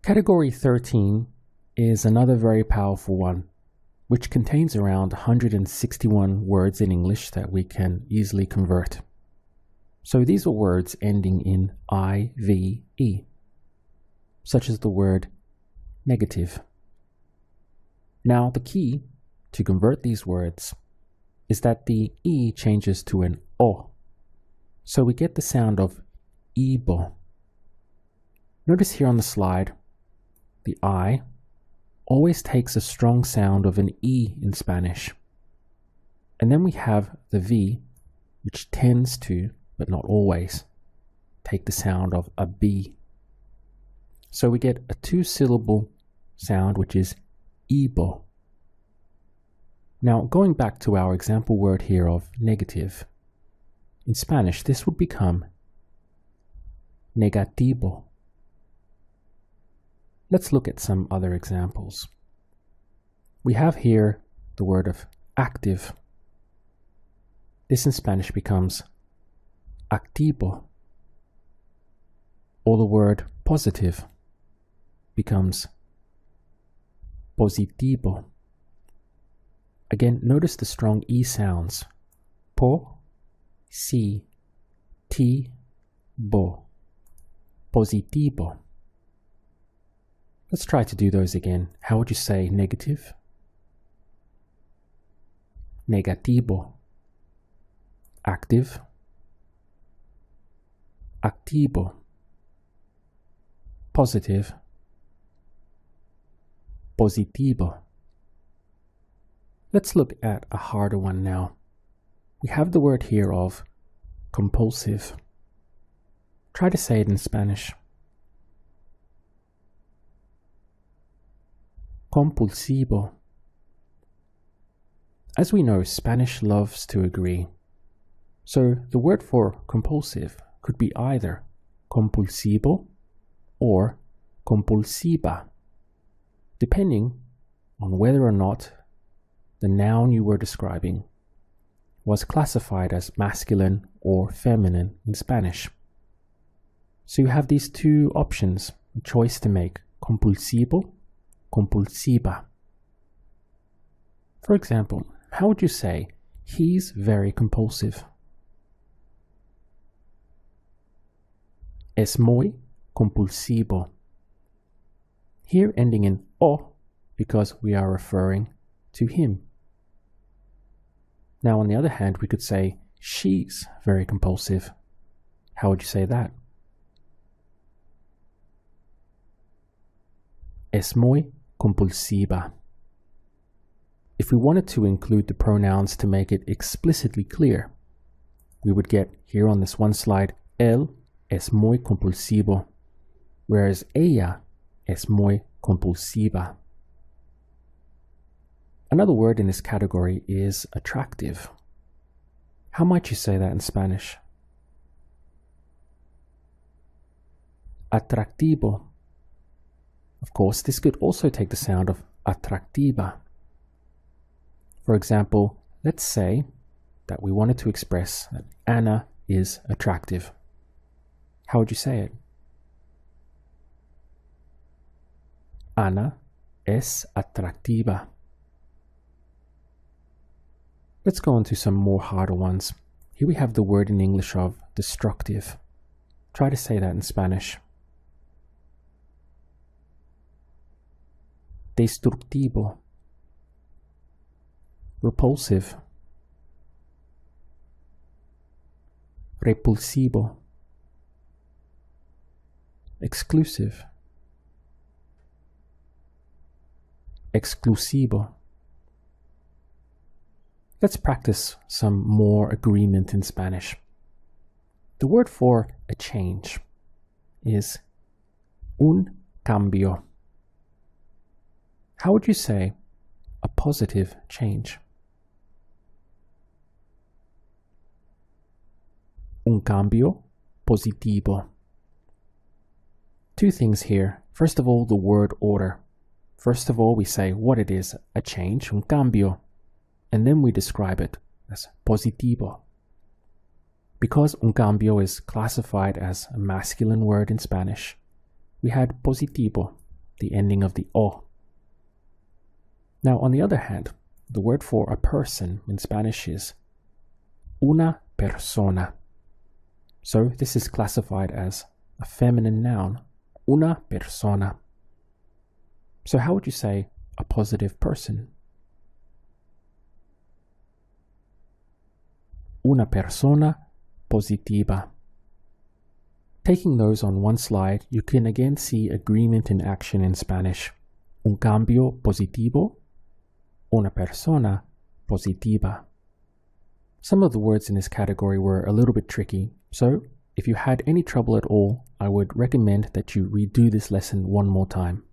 Category 13 is another very powerful one, which contains around 161 words in English that we can easily convert. So these are words ending in IVE, such as the word negative. Now, the key to convert these words is that the E changes to an O, so we get the sound of ibo. Notice here on the slide, the I always takes a strong sound of an E in Spanish. And then we have the V, which tends to, but not always, take the sound of a B. So we get a two-syllable sound, which is ibo. Now, going back to our example word here of negative, in Spanish, this would become negativo. Let's look at some other examples. We have here the word of active. This in Spanish becomes activo. Or the word positive becomes positivo. Again, notice the strong E sounds. Po, si, ti, bo. Positivo. Let's try to do those again. How would you say negative? Negativo. Active. Activo. Positive. Positivo. Let's look at a harder one now. We have the word here of compulsive. Try to say it in Spanish. Compulsivo. As we know, Spanish loves to agree. So the word for compulsive could be either compulsivo or compulsiva, depending on whether or not the noun you were describing was classified as masculine or feminine in Spanish. So you have these two options, a choice to make: compulsivo, compulsiva. For example, how would you say, he's very compulsive? Es muy compulsivo. Here ending in o because we are referring to him. Now on the other hand, we could say, she's very compulsive. How would you say that? Es muy compulsiva. If we wanted to include the pronouns to make it explicitly clear, we would get here on this one slide, él es muy compulsivo, whereas ella es muy compulsiva. Another word in this category is attractive. How might you say that in Spanish? Atractivo. Of course, this could also take the sound of atractiva. For example, let's say that we wanted to express that Anna is attractive. How would you say it? Ana es atractiva. Let's go on to some more harder ones. Here we have the word in English of destructive. Try to say that in Spanish. Destructivo. Repulsive. Repulsivo. Exclusive. Exclusivo. Let's practice some more agreement in Spanish. The word for a change is un cambio. How would you say a positive change? Un cambio positivo. Two things here. First of all, the word order. First of all, we say what it is, a change, un cambio, and then we describe it as positivo. Because un cambio is classified as a masculine word in Spanish, we had positivo the ending of the O. Now, on the other hand, the word for a person in Spanish is una persona. So this is classified as a feminine noun, una persona. So how would you say a positive person? Una persona positiva. Taking those on one slide, you can again see agreement in action in Spanish. Un cambio positivo, una persona positiva. Some of the words in this category were a little bit tricky, so if you had any trouble at all, I would recommend that you redo this lesson one more time.